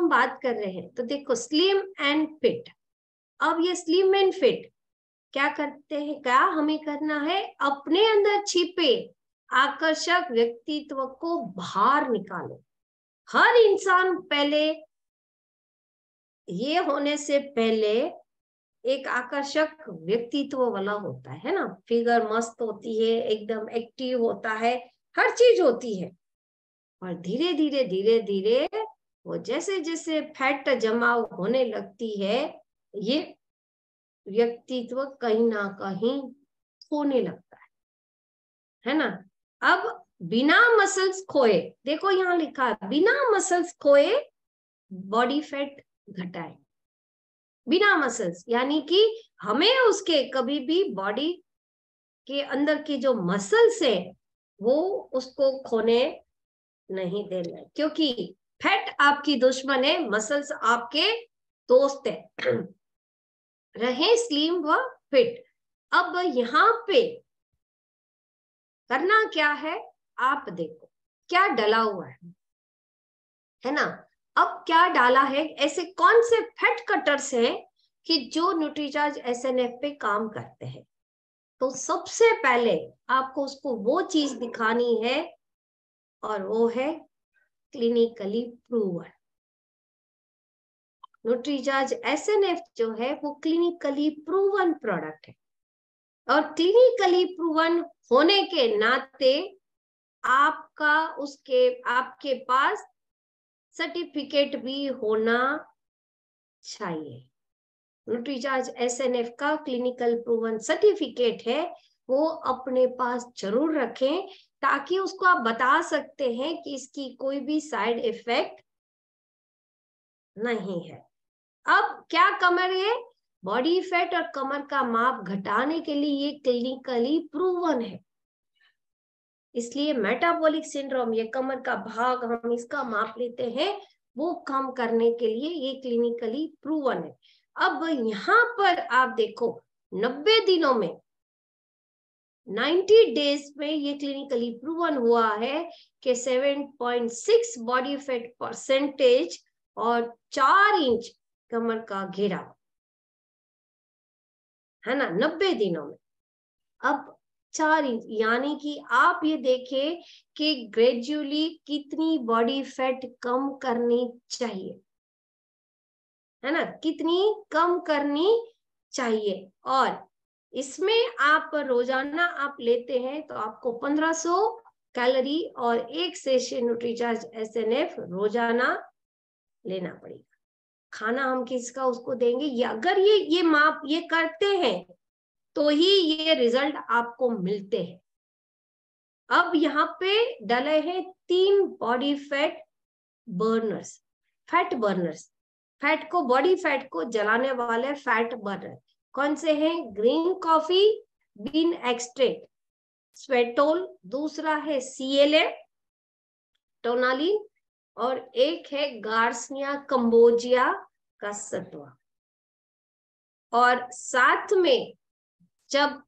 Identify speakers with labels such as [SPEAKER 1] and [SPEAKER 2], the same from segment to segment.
[SPEAKER 1] हम बात कर रहे हैं, तो देखो स्लिम एंड फिट। अब ये स्लिम एंड फिट क्या करते हैं, क्या हमें करना है, अपने अंदर छिपे आकर्षक व्यक्तित्व को बाहर निकालो। हर इंसान पहले, ये होने से पहले एक आकर्षक व्यक्तित्व वाला होता है ना, फिगर मस्त होती है, एकदम एक्टिव होता है, हर चीज होती है। और धीरे धीरे धीरे धीरे वो जैसे जैसे फैट जमा होने लगती है, ये व्यक्तित्व कहीं ना कहीं खोने लगता है ना। अब बिना मसल्स खोए, देखो यहाँ लिखा है बिना मसल्स खोए बॉडी फैट घटाए। बिना मसल्स यानी कि हमें उसके कभी भी बॉडी के अंदर की जो मसल्स है वो उसको खोने नहीं देना, क्योंकि फैट आपकी दुश्मन है, मसल्स आपके दोस्त है। रहे स्लिम व फिट। अब यहाँ पे करना क्या है, आप देखो क्या डला हुआ है ना। अब क्या डाला है, ऐसे कौन से फैट कटर्स हैं कि जो न्यूट्रीचार्ज एसएनएफ पे काम करते हैं। तो सबसे पहले आपको उसको वो चीज दिखानी है, और वो है क्लिनिकली प्रूवन। न्यूट्रीचार्ज एसएनएफ जो है वो क्लिनिकली प्रूवन प्रोडक्ट है, और क्लिनिकली प्रूवन होने के नाते आपका उसके आपके पास सर्टिफिकेट भी होना चाहिए। न्यूट्रीचार्ज एसएनएफ का क्लिनिकल प्रूवन सर्टिफिकेट है, वो अपने पास जरूर रखें, ताकि उसको आप बता सकते हैं कि इसकी कोई भी साइड इफेक्ट नहीं है। अब क्या कमर है, बॉडी फैट और कमर का माप घटाने के लिए ये क्लिनिकली प्रूवन है। इसलिए मेटाबॉलिक सिंड्रोम, ये कमर का भाग हम इसका माप लेते हैं, वो कम करने के लिए ये क्लिनिकली प्रूवन है। अब यहाँ पर आप देखो 90 दिनों में, 90 डेज में ये क्लिनिकली प्रूवन हुआ है कि 7.6 बॉडी फैट परसेंटेज और 4 इंच कमर का घेराव, है ना, 90 दिनों में। अब 4 इंच, यानी कि आप ये देखें कि ग्रेजुअली कितनी बॉडी फैट कम करनी चाहिए, है ना, कितनी कम करनी चाहिए। और इसमें आप रोजाना आप लेते हैं तो आपको 1500 कैलोरी और एक सेशे न्यूट्रीचार्ज एसएनएफ रोजाना लेना पड़ेगा। खाना हम किसका उसको देंगे, ये अगर ये माप ये करते हैं तो ही ये रिजल्ट आपको मिलते हैं। अब यहाँ पे डले हैं 3 body fat Berners, fat Berners, fat को, बॉडी फैट को जलाने वाले फैट बर्नर कौन से हैं, ग्रीन कॉफी बीन एक्सट्रैक्ट स्वेटोल, दूसरा है सीएलए टोनालिन, और एक है गार्सिनिया कंबोजिया का सत्वा। और साथ में जब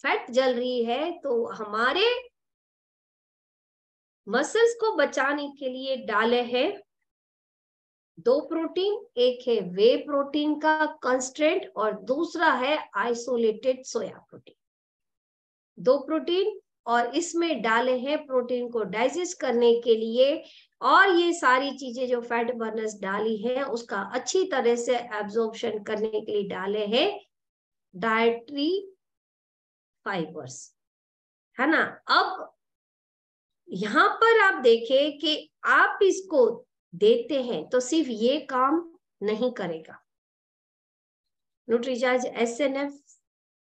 [SPEAKER 1] फैट जल रही है तो हमारे मसल्स को बचाने के लिए डाले हैं 2 प्रोटीन, एक है वे प्रोटीन का कंस्ट्रेंट और दूसरा है आइसोलेटेड सोया प्रोटीन। 2 प्रोटीन, और इसमें डाले हैं प्रोटीन को डाइजेस्ट करने के लिए, और ये सारी चीजें जो फैट बर्नर्स डाली है उसका अच्छी तरह से एब्जॉर्प्शन करने के लिए डाले हैं डाइटरी फाइबर्स, है ना। अब यहां पर आप देखें कि आप इसको देते हैं तो सिर्फ ये काम नहीं करेगा, न्यूट्रीचार्ज एसएनएफ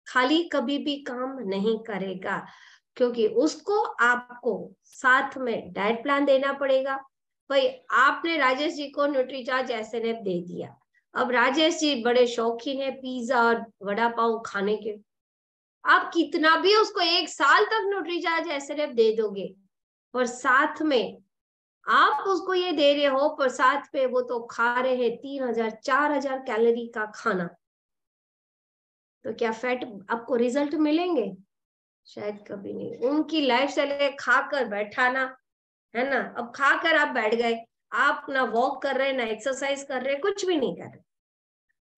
[SPEAKER 1] खाली कभी भी काम नहीं करेगा, क्योंकि उसको आपको साथ में डाइट प्लान देना पड़ेगा। भाई आपने राजेश जी को न्यूट्रीचार्ज एसएनएफ दे दिया, अब राजेश जी बड़े शौकीन है पिज्जा और वड़ा पाव खाने के, आप कितना भी उसको 1 साल तक न्यूट्रीचार्ज एसएनएफ दे दोगे, और साथ में आप उसको ये दे रहे हो, पर साथ पे वो तो खा रहे हैं 3000-4000 कैलोरी का खाना, तो क्या फैट आपको रिजल्ट मिलेंगे, शायद कभी नहीं। उनकी लाइफ स्टाइल खाकर बैठाना, है ना, अब खाकर आप बैठ गए, आप ना वॉक कर रहे, ना एक्सरसाइज कर रहे, कुछ भी नहीं कर रहे,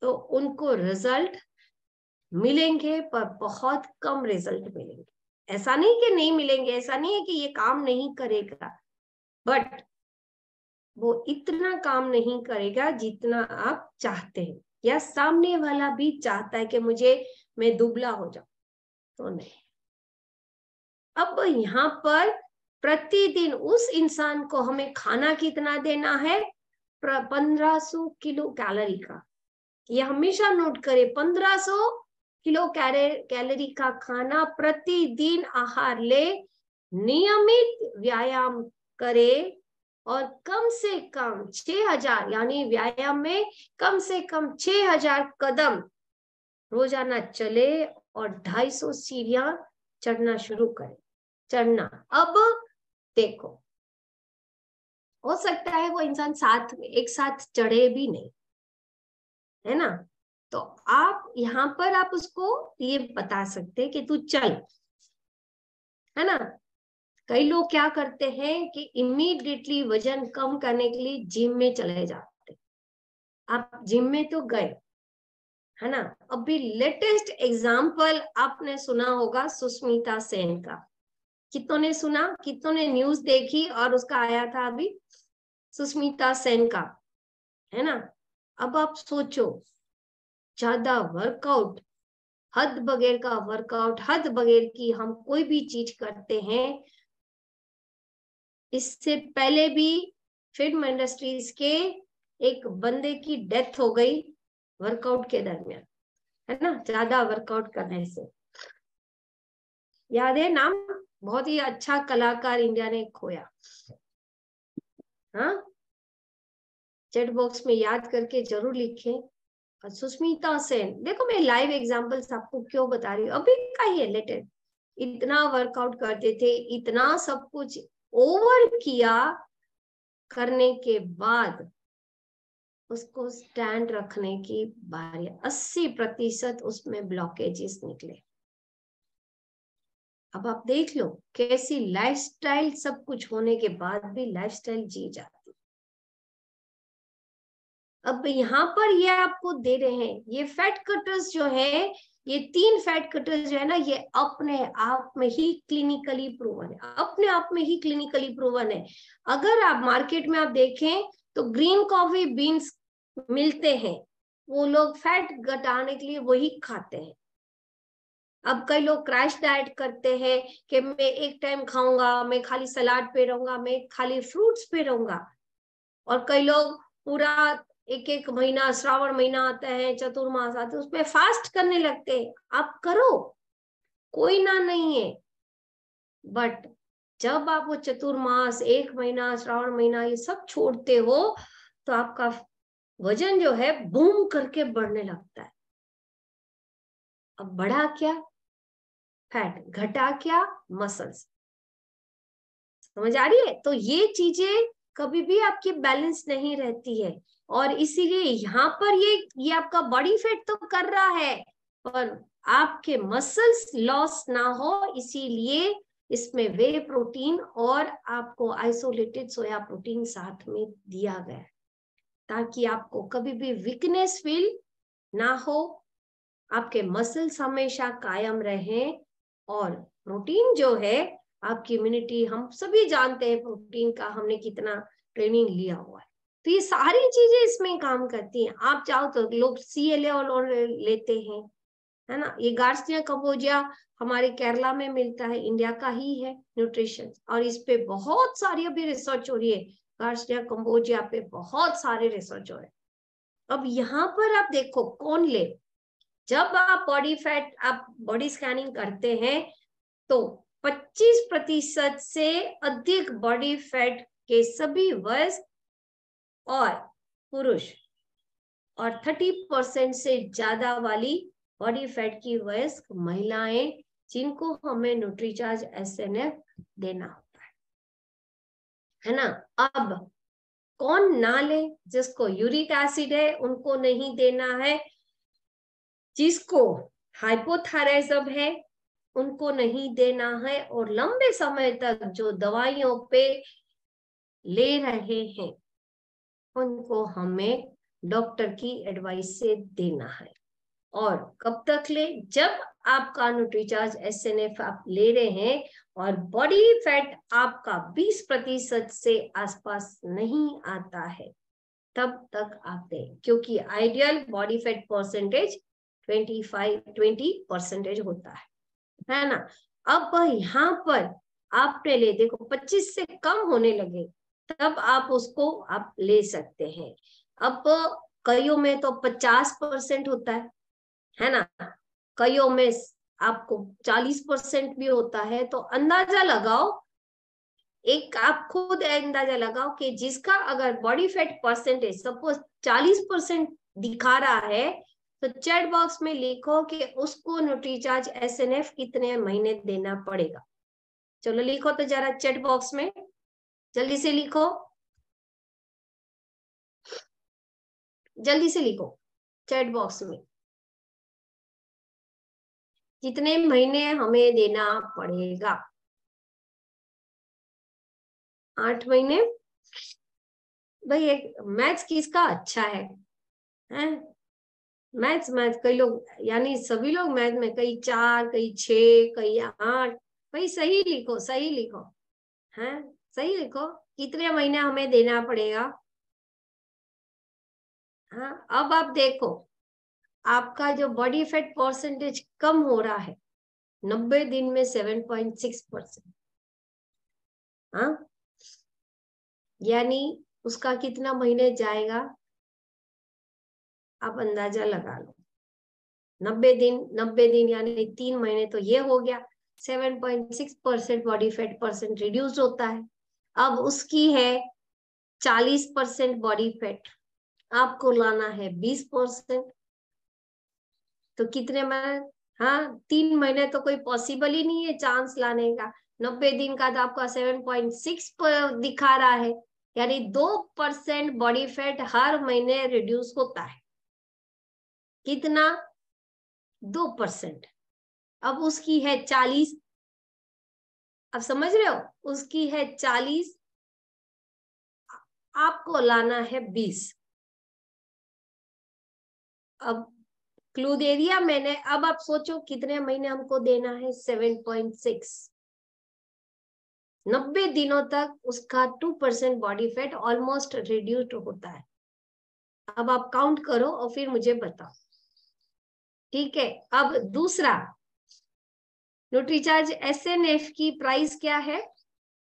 [SPEAKER 1] तो उनको रिजल्ट मिलेंगे पर बहुत कम रिजल्ट मिलेंगे। ऐसा नहीं कि नहीं मिलेंगे, ऐसा नहीं है कि ये काम नहीं करेगा, बट वो इतना काम नहीं करेगा जितना आप चाहते हैं, या सामने वाला भी चाहता है कि मैं दुबला हो जाऊं, तो नहीं। अब यहाँ पर प्रतिदिन उस इंसान को हमें खाना कितना देना है, 1500 किलो कैलोरी का। ये हमेशा नोट करें, 1500 किलो कैलोरी का खाना प्रतिदिन आहार ले, नियमित व्यायाम करे, और कम से कम 6000, यानी व्यायाम में कम से कम 6000 कदम रोजाना चले, और 250 सीढ़ियां चढ़ना शुरू करे, चढ़ना। अब देखो, हो सकता है वो इंसान साथ में एक साथ चढ़े भी नहीं, है ना, तो आप यहाँ पर आप उसको ये बता सकते कि तू चल, है ना। कई लोग क्या करते हैं कि इमीडिएटली वजन कम करने के लिए जिम में चले जाते। आप जिम में तो गए, है ना। अभी लेटेस्ट एग्जाम्पल आपने सुना होगा सुष्मिता सेन का। कितनों ने सुना, कितनों ने न्यूज देखी और उसका आया था अभी, सुष्मिता सेन का, है ना। अब आप सोचो, ज्यादा वर्कआउट, हद बगैर का वर्कआउट, हद बगैर की हम कोई भी चीज करते हैं। इससे पहले भी फिल्म इंडस्ट्रीज के एक बंदे की डेथ हो गई वर्कआउट के दरमियान, है ना, ज्यादा वर्कआउट करने से। याद है नाम, बहुत ही अच्छा कलाकार इंडिया ने खोया। हाँ, चैट बॉक्स में याद करके जरूर लिखें। सुष्मिता सेन, देखो मैं लाइव एग्जांपल्स आपको क्यों बता रही हूँ, अभी का ही है लेटेस्ट। इतना वर्कआउट करते थे, इतना सब कुछ ओवर किया, करने के बाद उसको स्टैंड रखने की बारी, 80% उसमें ब्लॉकेजेस निकले। अब आप देख लो कैसी लाइफस्टाइल, सब कुछ होने के बाद भी लाइफस्टाइल जी जाती। अब यहाँ पर ये आपको दे रहे हैं, ये फैट कटर्स जो है, ये 3 फैट कटर्स जो है ना, ये अपने आप में ही क्लिनिकली प्रूवन है, अपने आप में ही क्लिनिकली प्रूवन है। अगर आप मार्केट में आप देखें तो ग्रीन कॉफी बीन्स मिलते हैं, वो लोग फैट घटाने के लिए वही खाते हैं। अब कई लोग क्रैश डाइट करते हैं कि मैं एक टाइम खाऊंगा, मैं खाली सलाद पे रहूंगा, मैं खाली फ्रूट्स पे रहूंगा। और कई लोग पूरा एक एक महीना, श्रावण महीना आता है, चतुर्मास आते हैं, उसमें फास्ट करने लगते हैं। आप करो, कोई ना नहीं है, बट जब आप वो चतुर्मास, एक महीना, श्रावण महीना, ये सब छोड़ते हो, तो आपका वजन जो है बूम करके बढ़ने लगता है। अब बढ़ा क्या फैट, घटा क्या मसल्स, समझ आ रही है। तो ये चीजें कभी भी आपकी बैलेंस नहीं रहती है, और इसीलिए यहाँ पर ये आपका बॉडी फैट तो कर रहा है, पर आपके मसल्स लॉस ना हो, इसीलिए इसमें वे प्रोटीन और आपको आइसोलेटेड सोया प्रोटीन साथ में दिया गया है, ताकि आपको कभी भी वीकनेस फील ना हो, आपके मसल्स हमेशा कायम रहें। और प्रोटीन जो है, आपकी इम्यूनिटी, हम सभी जानते हैं प्रोटीन का हमने कितना ट्रेनिंग लिया हुआ है, तो ये सारी चीजें इसमें काम करती हैं। आप चाहो तो लोग CLA लेते हैं, है ना। ये गार्सिया कंबोजिया हमारे केरला में मिलता है, इंडिया का ही है न्यूट्रिशन, और इस पे बहुत सारी अभी रिसर्च हो रही है। गार्सिया कंबोजिया पे बहुत सारे रिसर्च हो रहे हैं। अब यहाँ पर आप देखो कौन ले, जब आप बॉडी फैट, आप बॉडी स्कैनिंग करते हैं, तो 25% से अधिक बॉडी फैट के सभी वयस्क और पुरुष, और 30% से ज्यादा वाली बॉडी फैट की वयस्क महिलाएं, जिनको हमें न्यूट्रीचार्ज SNF देना होता है ना। अब कौन ना ले, जिसको यूरिक एसिड है उनको नहीं देना है, जिसको हाइपोथायराइडिज्म है उनको नहीं देना है, और लंबे समय तक जो दवाइयों पे ले रहे हैं उनको हमें डॉक्टर की एडवाइस से देना है। और कब तक ले, जब आपका न्यूट्रीचार्ज SNF आप ले रहे हैं और बॉडी फैट आपका 20% से आसपास नहीं आता है, तब तक आप दें, क्योंकि आइडियल बॉडी फैट परसेंटेज 20% होता है ना। अब यहाँ पर आपने ले, देखो 25 से कम होने लगे तब आप उसको आप ले सकते हैं। अब कईयों में तो 50% होता है ना, कईयों में आपको 40% भी होता है। तो अंदाजा लगाओ, एक आप खुद अंदाजा लगाओ कि जिसका अगर बॉडी फैट परसेंटेज सपोज 40% दिखा रहा है, तो चैट बॉक्स में लिखो कि उसको न्यूट्रीचार्ज SNF कितने महीने देना पड़ेगा। चलो लिखो तो जरा चैट बॉक्स में, जल्दी से लिखो, जल्दी से लिखो चैट बॉक्स में, कितने महीने हमें देना पड़ेगा। 8 महीने। भाई एक मैथ्स किसका अच्छा है? मैथ्स मैथ कई लोग, यानी सभी लोग मैथ में, कई 4, कई 6, कई 8। भाई सही लिखो, सही लिखो, है सही लिखो, कितने महीने हमें देना पड़ेगा। हाँ, अब आप देखो आपका जो बॉडी फैट परसेंटेज कम हो रहा है 90 दिन में 7.6%। हाँ, यानी उसका कितना महीने जाएगा, आप अंदाजा लगा लो। 90 दिन यानी 3 महीने, तो ये हो गया 7.6% बॉडी फैट परसेंट रिड्यूस होता है। अब उसकी है 40% बॉडी फैट, आपको लाना है 20%। तो कितने महीने? हाँ, 3 महीने तो कोई पॉसिबल ही नहीं है चांस लाने का। 90 दिन का तो आपका 7.6 दिखा रहा है, यानी 2% बॉडी फैट हर महीने रिड्यूस होता है। कितना? 2%। अब उसकी है 40, अब समझ रहे हो, उसकी है 40, आपको लाना है 20। अब क्लू दे दिया मैंने, अब आप सोचो कितने महीने हमको देना है, 7.6। 90 दिनों तक उसका 2% बॉडी फैट ऑलमोस्ट रिड्यूस्ड होता है। अब आप काउंट करो और फिर मुझे बताओ, ठीक है। अब दूसरा, न्यूट्रीचार्ज SNF की प्राइस क्या है?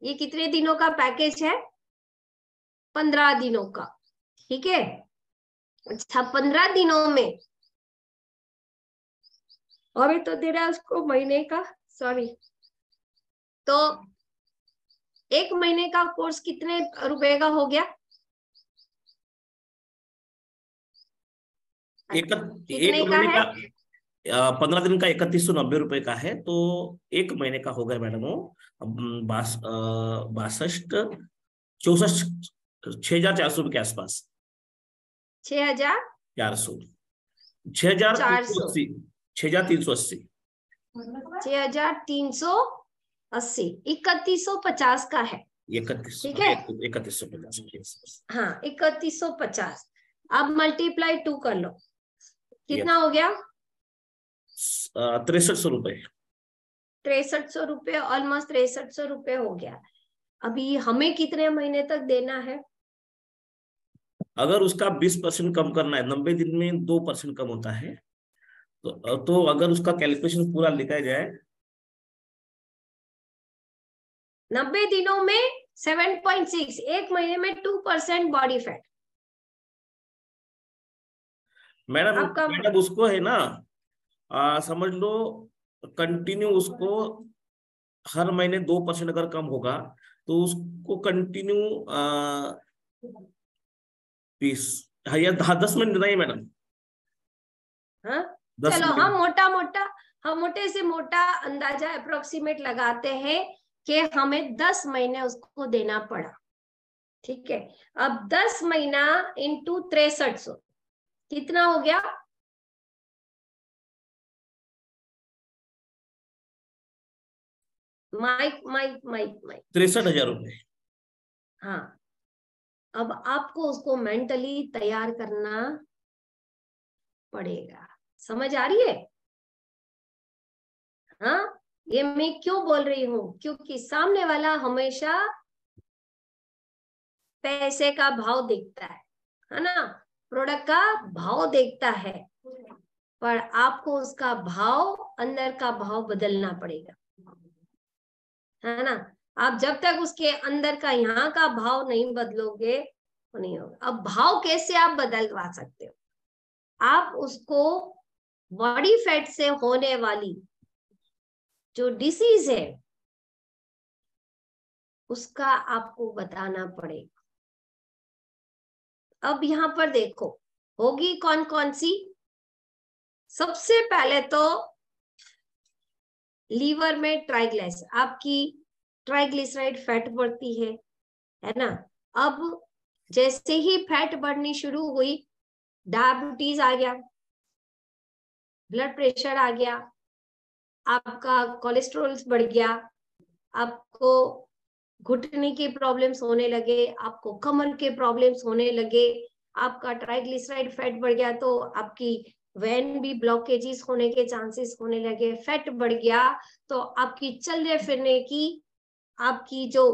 [SPEAKER 1] ये कितने दिनों का पैकेज है? 15 दिनों का, ठीक है। अच्छा, 15 दिनों में अभी तो दे रहा है उसको महीने का, सॉरी, तो 1 महीने का कोर्स कितने रुपए का हो गया?
[SPEAKER 2] एक
[SPEAKER 1] कितने का
[SPEAKER 2] महीने
[SPEAKER 1] है?
[SPEAKER 2] का 15 दिन का 3190 रुपए का है, तो 1 महीने का होगा मैडम वो 62, 64, 6400 के आसपास।
[SPEAKER 1] 6,400।
[SPEAKER 2] 6380, 6380।
[SPEAKER 1] 6,380, 3150 का है,
[SPEAKER 2] 31,
[SPEAKER 1] ठीक है।
[SPEAKER 2] 3150।
[SPEAKER 1] हाँ, 3150। अब मल्टीप्लाई 2 कर लो, कितना हो गया?
[SPEAKER 2] 6300 रुपए।
[SPEAKER 1] 6300 रुपये, ऑलमोस्ट 6300 रुपये हो गया। अभी हमें कितने महीने तक देना है?
[SPEAKER 2] अगर उसका 20% कम करना है, 90 दिन में 2% कम होता है, तो अगर उसका कैलकुलेशन पूरा लिखा जाए,
[SPEAKER 1] 90 दिनों में 7.6, 1 महीने में 2% बॉडी फैट।
[SPEAKER 2] मैडम
[SPEAKER 1] आपका
[SPEAKER 2] मैडम उसको है ना, समझ लो, कंटिन्यू उसको हर महीने 2% अगर कम होगा, तो उसको कंटिन्यू 20, हाँ या 10 मिनट नहीं मैडम,
[SPEAKER 1] हाँ,
[SPEAKER 2] 10
[SPEAKER 1] चलो
[SPEAKER 2] मिनट
[SPEAKER 1] हम मोटे से मोटा अंदाजा अप्रोक्सीमेट लगाते हैं कि हमें 10 महीने उसको देना पड़ा, ठीक है। अब 10 महीना इंटू 6300 कितना हो गया? माइक माइक माइक माइक
[SPEAKER 2] 63,000 रुपए।
[SPEAKER 1] हाँ, अब आपको उसको मेंटली तैयार करना पड़ेगा। समझ आ रही है? हाँ, ये मैं क्यों बोल रही हूँ, क्योंकि सामने वाला हमेशा पैसे का भाव देखता है ना, प्रोडक्ट का भाव देखता है, पर आपको उसका भाव, अंदर का भाव बदलना पड़ेगा, है ना। आप जब तक उसके अंदर का, यहाँ का भाव नहीं बदलोगे तो नहीं होगा। अब भाव कैसे आप बदलवा सकते हो? आप उसको बॉडी फैट से होने वाली जो डिसीज है उसका आपको बताना पड़ेगा। अब यहाँ पर देखो, होगी कौन कौन सी। सबसे पहले तो लीवर में आपकी ट्राइग्लिसराइड फैट बढ़ती है ना। अब जैसे ही फैट बढ़नी शुरू हुई, डायबिटीज आ गया, ब्लड प्रेशर आ गया, आपका कोलेस्ट्रॉल बढ़ गया, आपको घुटने के प्रॉब्लम्स होने लगे, आपको कमर के प्रॉब्लम्स होने लगे, आपका ट्राइग्लिसराइड फैट बढ़ गया तो आपकी वेन भी ब्लॉकेजेस होने के चांसेस होने लगे, फैट बढ़ गया तो आपकी चलने फिरने की, आपकी जो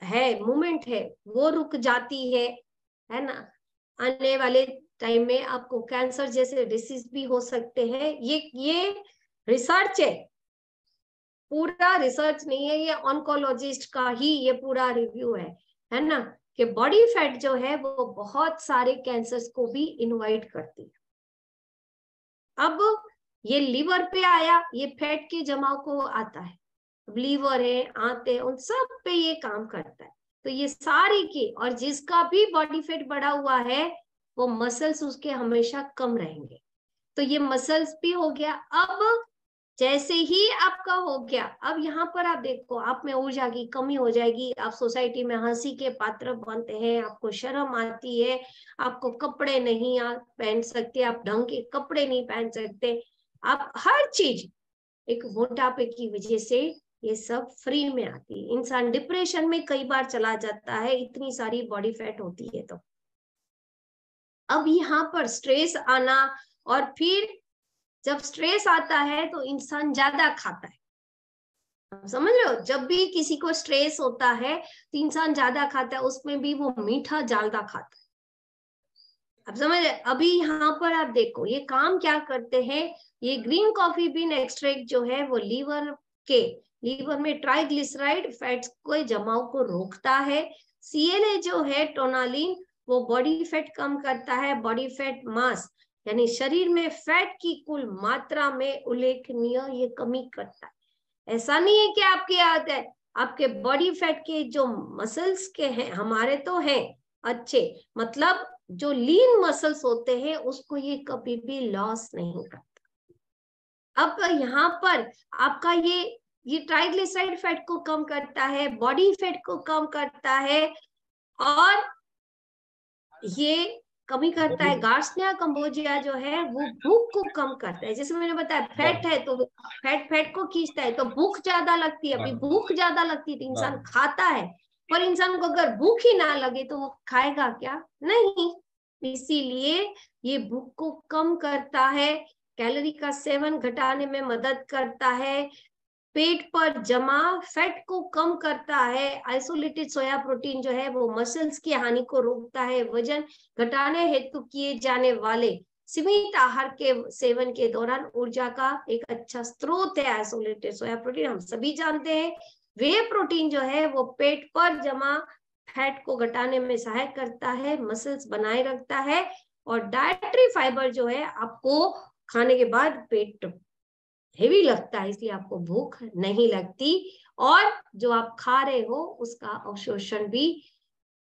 [SPEAKER 1] है मूवमेंट है वो रुक जाती है ना। आने वाले टाइम में आपको कैंसर जैसे डिसीज भी हो सकते हैं। ये रिसर्च पूरा रिसर्च नहीं है, ये ऑन्कोलॉजिस्ट का ही ये पूरा रिव्यू है ना, कि बॉडी फैट जो है वो बहुत सारे कैंसर्स को भी इनवाइट करती है। अब ये लीवर पे आया, ये फैट के जमाव को आता है, लीवर है, आंत है, उन सब पे ये काम करता है। तो ये सारी की, और जिसका भी बॉडी फैट बढ़ा हुआ है वो मसल्स उसके हमेशा कम रहेंगे, तो ये मसल्स भी हो गया। अब जैसे ही आपका हो गया, अब यहाँ पर आप देखो, आप में ऊर्जा की कमी हो जाएगी, आप सोसाइटी में हंसी के पात्र बनते हैं, आपको शर्म आती है, आपको कपड़े नहीं आप पहन सकते, आप ढंग के कपड़े नहीं पहन सकते, आप हर चीज एक मोटापे की वजह से ये सब फ्री में आती है। इंसान डिप्रेशन में कई बार चला जाता है, इतनी सारी बॉडी फैट होती है। तो अब यहाँ पर स्ट्रेस आना, और फिर जब स्ट्रेस आता है तो इंसान ज्यादा खाता है। आप समझ रहे हो, जब भी किसी को स्ट्रेस होता है तो इंसान ज्यादा खाता है, उसमें भी वो मीठा ज्यादा खाता है। आप समझ रहे, अभी यहाँ पर आप देखो ये काम क्या करते हैं, ये ग्रीन कॉफी बीन एक्सट्रैक्ट जो है वो लीवर में ट्राइग्लिसराइड फैट्स के जमाव को रोकता है। CLA जो है टोनालिन, वो बॉडी फैट कम करता है, बॉडी फैट मास यानी शरीर में फैट की कुल मात्रा में उल्लेखनीय ये कमी करता है। ऐसा नहीं है कि आपके याद है, आपके बॉडी फैट के जो मसल्स के हैं, हमारे तो हैं अच्छे, मतलब जो लीन मसल्स होते हैं उसको ये कभी भी लॉस नहीं करता। अब यहाँ पर आपका ये ट्राइग्लिसराइड फैट को कम करता है, बॉडी फैट को कम करता है, और ये कमी करता है गार्सिनिया कंबोजिया जो है वो भूख को कम करता है। जैसे मैंने बताया फैट है तो फैट को खींचता है, तो भूख ज्यादा लगती है। अभी भूख ज्यादा लगती है तो इंसान खाता है, पर इंसान को अगर भूख ही ना लगे तो वो खाएगा क्या? नहीं। इसीलिए ये भूख को कम करता है, कैलोरी का सेवन घटाने में मदद करता है, पेट पर जमा फैट को कम करता है, आइसोलेटेड सोया प्रोटीन जो है वो मसल्स की हानि को रोकता है, वजन घटाने हेतु किए जाने वाले सीमित आहार के सेवन के दौरान ऊर्जा का एक अच्छा स्रोत है आइसोलेटेड सोया प्रोटीन। हम सभी जानते हैं वे प्रोटीन जो है वो पेट पर जमा फैट को घटाने में सहायक करता है, मसल्स बनाए रखता है, और डाइटरी फाइबर जो है आपको खाने के बाद पेट हेवी लगता है इसलिए आपको भूख नहीं लगती, और जो आप खा रहे हो उसका अवशोषण भी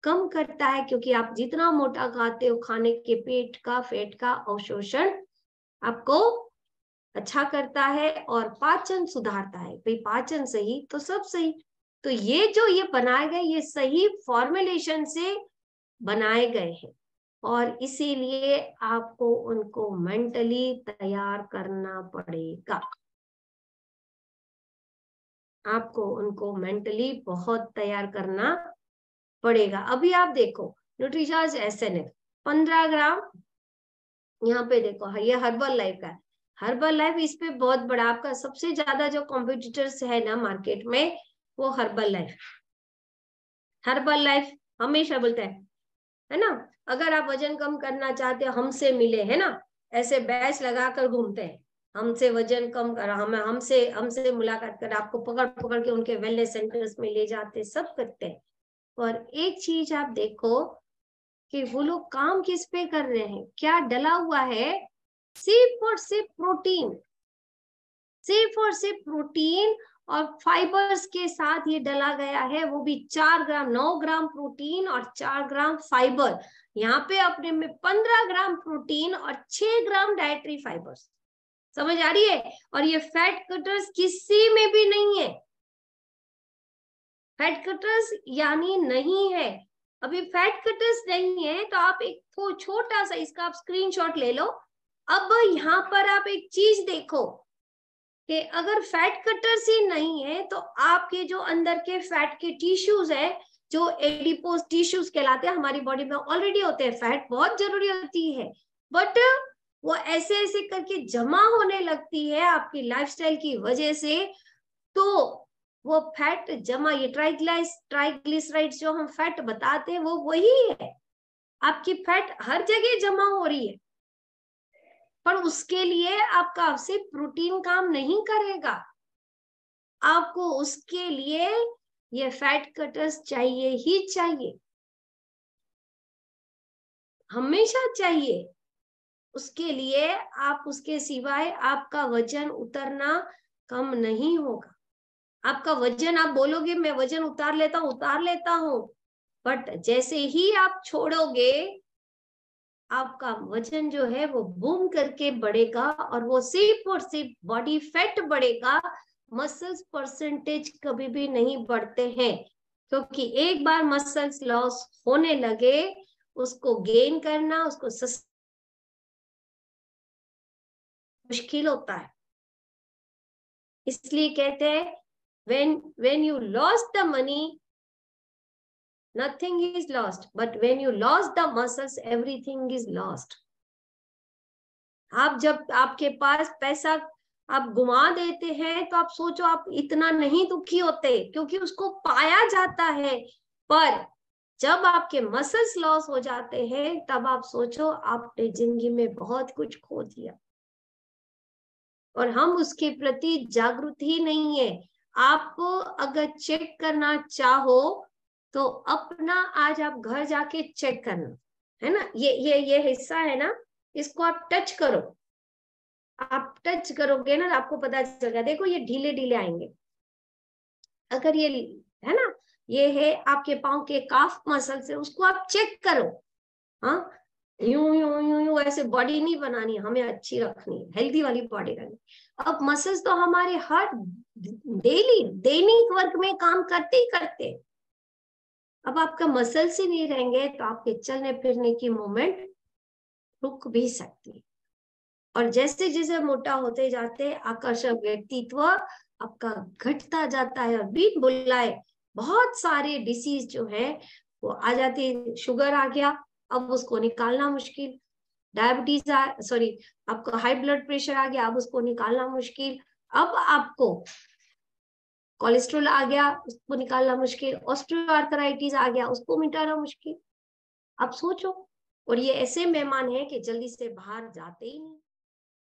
[SPEAKER 1] कम करता है, क्योंकि आप जितना मोटा खाते हो खाने के पेट का फैट का अवशोषण आपको अच्छा करता है और पाचन सुधारता है। भाई पाचन सही तो सब सही। तो ये बनाए गए ये सही फॉर्मुलेशन से बनाए गए हैं, और इसीलिए आपको उनको मेंटली तैयार करना पड़ेगा। आपको उनको मेंटली बहुत तैयार करना पड़ेगा। अभी आप देखो न्यूट्रीचार्ज SNF 15 ग्राम। यहाँ पे देखो ये हर्बल लाइफ का है। हर्बल लाइफ इस पे बहुत बड़ा आपका सबसे ज्यादा जो कॉम्पिटिटर्स है ना मार्केट में, वो हर्बल लाइफ। हर्बल लाइफ हमेशा बोलता है ना, अगर आप वजन कम करना चाहते हो हमसे मिले, है ना, ऐसे बैच लगाकर घूमते हैं, हमसे वजन कम कर, हमें हमसे हमसे मुलाकात कर, आपको पकड़ पकड़ के उनके वेलनेस सेंटर्स में ले जाते, सब करते हैं। और एक चीज आप देखो कि वो लोग काम किस पे कर रहे हैं, क्या डला हुआ है, सिर्फ और सिर्फ प्रोटीन, सिर्फ और सिर्फ प्रोटीन और फाइबर्स के साथ ये डला गया है, वो भी 4 ग्राम, 9 ग्राम प्रोटीन और 4 ग्राम फाइबर। यहाँ पे अपने में 15 ग्राम प्रोटीन और 6 ग्राम डाइटरी फाइबर्स। समझ आ रही है? और ये फैट कटर्स किसी में भी नहीं है, फैट कटर्स यानी नहीं है। अभी फैट कटर्स नहीं है तो आप एक तो छोटा सा इसका आप स्क्रीनशॉट ले लो। अब यहाँ पर आप एक चीज देखो कि अगर फैट कटर्स ही नहीं है तो आपके जो अंदर के फैट के टिश्यूज है, जो एडिपोज टिश्यूज कहलाते हैं, हमारी बॉडी में ऑलरेडी होते हैं, फैट बहुत जरूरी होती है, बट वो ऐसे ऐसे करके जमा होने लगती है आपकी लाइफस्टाइल की वजह से। तो वो फैट जमा, ये ट्राइग्लिसराइड्स जो हम फैट बताते हैं वो वही है, आपकी फैट हर जगह जमा हो रही है, पर उसके लिए आपका सिर्फ प्रोटीन काम नहीं करेगा, आपको उसके लिए ये फैट कटर्स चाहिए ही चाहिए, हमेशा चाहिए। उसके लिए आप, उसके सिवाय आपका वजन उतरना कम नहीं होगा। आपका वजन, आप बोलोगे मैं वजन उतार लेता हूं, बट जैसे ही आप छोड़ोगे आपका वजन जो है वो बूम करके बढ़ेगा, और वो सिर्फ और सिर्फ बॉडी फैट बढ़ेगा, मसल्स परसेंटेज कभी भी नहीं बढ़ते हैं, क्योंकि एक बार मसल्स लॉस होने लगे उसको गेन करना, उसको मुश्किल होता है। इसलिए कहते हैं when you lost the money nothing is lost, but when you lost the muscles everything is lost। आप जब आपके पास पैसा आप गुमा देते हैं तो आप सोचो आप इतना नहीं दुखी होते, क्योंकि उसको पाया जाता है, पर जब आपके मसल्स लॉस हो जाते हैं तब आप सोचो आपने जिंदगी में बहुत कुछ खो दिया, और हम उसके प्रति जागरूक ही नहीं है। आप अगर चेक करना चाहो तो अपना आज आप घर जाके चेक करना, है ना, ये हिस्सा है ना, इसको आप टच करो, आप टच करोगे ना आपको पता चलेगा। देखो ये ढीले ढीले आएंगे, अगर ये है ना, ये है आपके पांव के काफ मसल से, उसको आप चेक करो। हाँ, यूं यूं यूं यूं ऐसे बॉडी नहीं बनानी, हमें अच्छी रखनी है, हेल्दी वाली बॉडी रखनी। अब मसल्स तो हमारे हर डेली दैनिक वर्क में काम करते ही करते, अब आपका मसल्स ही नहीं रहेंगे तो आपके चलने फिरने की मूवमेंट रुक भी सकती है। और जैसे जैसे मोटा होते जाते आकर्षक व्यक्तित्व आपका घटता जाता है, और बिन बुलाए बहुत सारे डिसीज जो है वो आ जाती है। शुगर आ गया, अब उसको निकालना मुश्किल, डायबिटीज आपको हाई ब्लड प्रेशर आ गया, अब उसको निकालना मुश्किल, अब आपको कोलेस्ट्रॉल आ गया, उसको निकालना मुश्किल, ऑस्टियोआर्थराइटिस आ गया, उसको मिटाना मुश्किल। अब सोचो, और ये ऐसे मेहमान हैं कि जल्दी से बाहर जाते ही नहीं।